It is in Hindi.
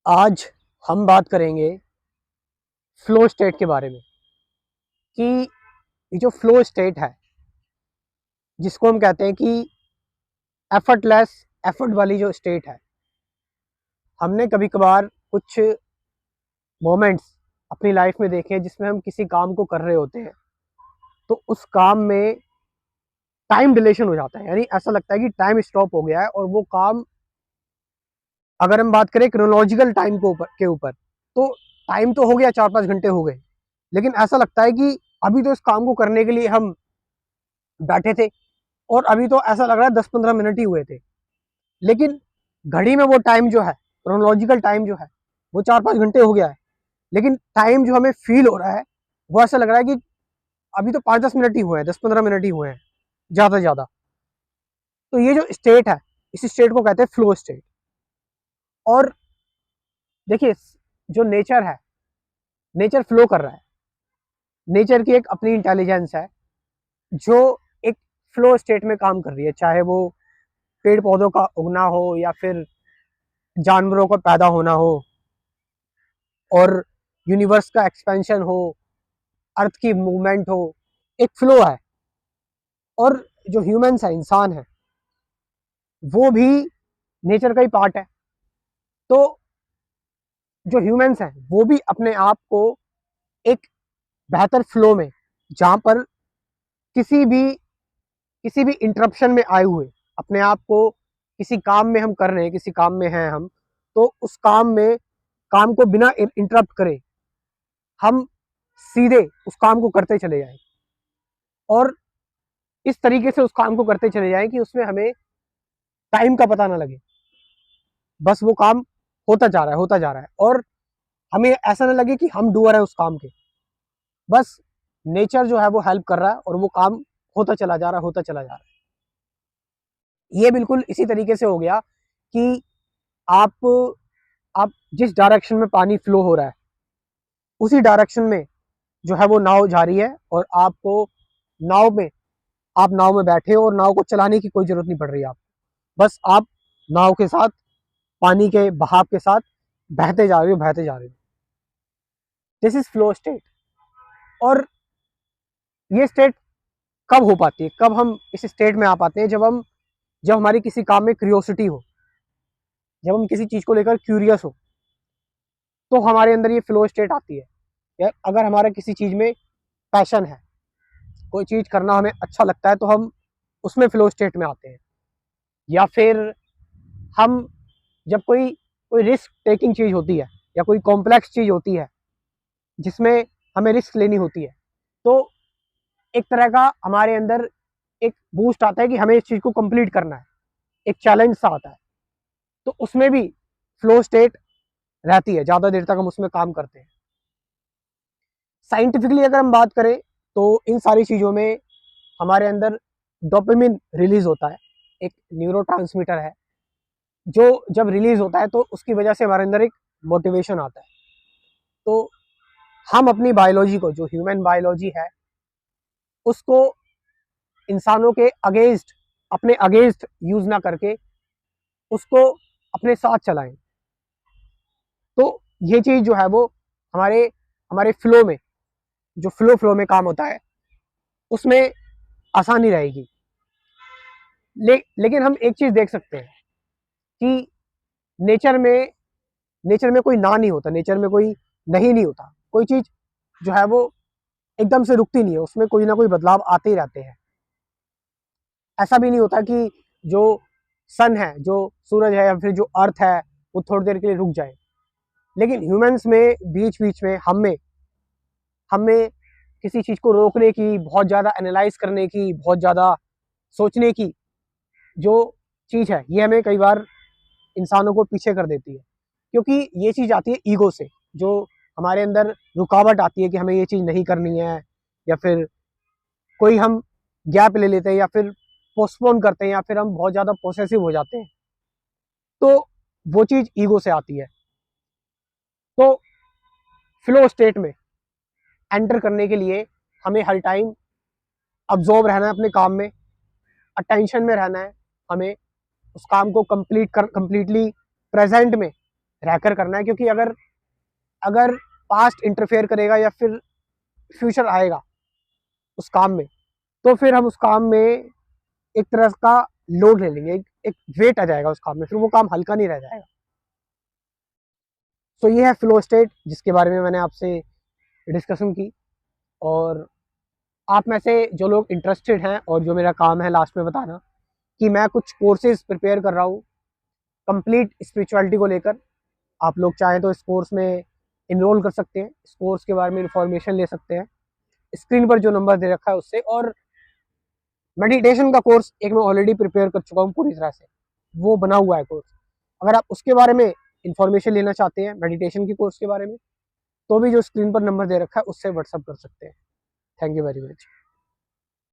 आज हम बात करेंगे फ्लो स्टेट के बारे में कि ये जो फ्लो स्टेट है जिसको हम कहते हैं कि एफर्टलेस एफर्ट वाली जो स्टेट है। हमने कभी कभार कुछ मोमेंट्स अपनी लाइफ में देखे हैं जिसमें हम किसी काम को कर रहे होते हैं तो उस काम में टाइम डिलेशन हो जाता है, यानी ऐसा लगता है कि टाइम स्टॉप हो गया है और वो काम, अगर हम बात करें क्रोनोलॉजिकल टाइम के ऊपर तो टाइम तो हो गया, 4-5 घंटे हो गए, लेकिन ऐसा लगता है कि अभी तो इस काम को करने के लिए हम बैठे थे और अभी तो ऐसा लग रहा है 10-15 मिनट ही हुए थे। लेकिन घड़ी में वो टाइम जो है, क्रोनोलॉजिकल टाइम जो है, वो 4-5 घंटे हो गया है, लेकिन टाइम जो हमें फील हो रहा है वो ऐसा लग रहा है कि अभी तो 5-10 मिनट ही हुए हैं, 10-15 मिनट ही हुए हैं ज़्यादा से ज़्यादा। तो ये जो स्टेट है, इस स्टेट को कहते हैं फ्लो स्टेट। और देखिए, जो नेचर है, नेचर फ्लो कर रहा है, नेचर की एक अपनी इंटेलिजेंस है जो एक फ्लो स्टेट में काम कर रही है, चाहे वो पेड़ पौधों का उगना हो या फिर जानवरों का पैदा होना हो और यूनिवर्स का एक्सपेंशन हो, अर्थ की मूवमेंट हो, एक फ्लो है। और जो ह्यूमंस है, इंसान है, वो भी नेचर का ही पार्ट है। तो जो ह्यूमंस हैं वो भी अपने आप को एक बेहतर फ्लो में, जहाँ पर किसी भी किसी भी इंटरप्शन में आए हुए अपने आप को, किसी काम में हम कर रहे हैं, किसी काम में हैं हम, तो उस काम में, काम को बिना इंटरप्ट करे हम सीधे उस काम को करते चले जाएं और इस तरीके से उस काम को करते चले जाएं कि उसमें हमें टाइम का पता ना लगे, बस वो काम होता जा रहा है, होता जा रहा है और हमें ऐसा ना लगे कि हम डूअर है उस काम के। बस नेचर जो है वो हेल्प कर रहा है और वो काम होता चला जा रहा है, होता चला जा रहा है। ये बिल्कुल इसी तरीके से हो गया कि आप आप जिस डायरेक्शन में पानी फ्लो हो रहा है उसी डायरेक्शन में जो है वो नाव जा रही है और आपको नाव में आप नाव में बैठे हो और नाव को चलाने की कोई जरूरत नहीं पड़ रही है आपको, बस आप नाव के साथ, पानी के बहाव के साथ बहते जा रहे हो, बहते जा रहे हो। This is flow state. और ये स्टेट कब हो पाती है, कब हम इस स्टेट में आ पाते हैं? जब हमारी किसी काम में क्यूरियोसिटी हो, जब हम किसी चीज को लेकर क्यूरियस हो, तो हमारे अंदर ये फ्लो स्टेट आती है। या अगर हमारा किसी चीज में पैशन है, कोई चीज करना हमें अच्छा लगता है, तो हम उसमें फ्लो स्टेट में आते हैं। या फिर हम जब कोई कोई रिस्क टेकिंग चीज होती है या कोई कॉम्प्लेक्स चीज होती है जिसमें हमें रिस्क लेनी होती है, तो एक तरह का हमारे अंदर एक बूस्ट आता है कि हमें इस चीज को कंप्लीट करना है, एक चैलेंज सा आता है। तो उसमें भी फ्लो स्टेट रहती है, ज़्यादा देर तक हम उसमें काम करते हैं। साइंटिफिकली अगर हम बात करें तो इन सारी चीज़ों में हमारे अंदर डोपामिन रिलीज होता है, एक न्यूरोट्रांसमीटर है जो जब रिलीज होता है तो उसकी वजह से हमारे अंदर एक मोटिवेशन आता है। तो हम अपनी बायोलॉजी को, जो ह्यूमन बायोलॉजी है, उसको इंसानों के अगेंस्ट, अपने अगेंस्ट यूज ना करके उसको अपने साथ चलाएं। तो ये चीज़ जो है वो हमारे हमारे फ्लो में, जो फ्लो में काम होता है, उसमें आसानी रहेगी। लेकिन हम एक चीज़ देख सकते हैं कि नेचर में नेचर में कोई ना नहीं होता, नेचर में कोई नहीं होता। कोई चीज़ जो है वो एकदम से रुकती नहीं है, उसमें कोई ना कोई बदलाव आते ही रहते हैं। ऐसा भी नहीं होता कि जो सन है, जो सूरज है या फिर जो अर्थ है, वो थोड़ी देर के लिए रुक जाए। लेकिन ह्यूमंस में बीच बीच में हमें किसी चीज़ को रोकने की, बहुत ज़्यादा एनालाइज करने की, बहुत ज़्यादा सोचने की जो चीज़ है, ये हमें कई बार इंसानों को पीछे कर देती है। क्योंकि ये चीज़ आती है ईगो से, जो हमारे अंदर रुकावट आती है कि हमें ये चीज़ नहीं करनी है, या फिर कोई हम गैप ले लेते हैं, या फिर पोस्टपोन करते हैं, या फिर हम बहुत ज़्यादा पोसेसिव हो जाते हैं। तो वो चीज़ ईगो से आती है। तो फ्लो स्टेट में एंटर करने के लिए हमें हर टाइम अब्जॉर्व रहना है अपने काम में, अटेंशन में रहना है, हमें उस काम को कंप्लीटली प्रेजेंट में रैकर करना है, क्योंकि अगर अगर पास्ट इंटरफेयर करेगा या फिर फ्यूचर आएगा उस काम में, तो फिर हम उस काम में एक तरह का लोड ले लेंगे, एक वेट आ जाएगा उस काम में, फिर वो काम हल्का नहीं रह जाएगा। तो ये है फ्लो स्टेट, जिसके बारे में मैंने आपसे डिस्कशन की। और आप में से जो लोग इंटरेस्टेड हैं, और जो मेरा काम है लास्ट में बताना कि मैं कुछ कोर्सेज प्रिपेयर कर रहा हूँ कंप्लीट स्पिरिचुअलिटी को लेकर, आप लोग चाहें तो इस कोर्स में इनरोल कर सकते हैं, इस कोर्स के बारे में इंफॉर्मेशन ले सकते हैं स्क्रीन पर जो नंबर दे रखा है उससे। और मेडिटेशन का कोर्स एक मैं ऑलरेडी प्रिपेयर कर चुका हूँ पूरी तरह से, वो बना हुआ है कोर्स। अगर आप उसके बारे में इंफॉर्मेशन लेना चाहते हैं मेडिटेशन के कोर्स के बारे में, तो भी जो स्क्रीन पर नंबर दे रखा है उससे व्हाट्सअप कर सकते हैं। Thank you very much.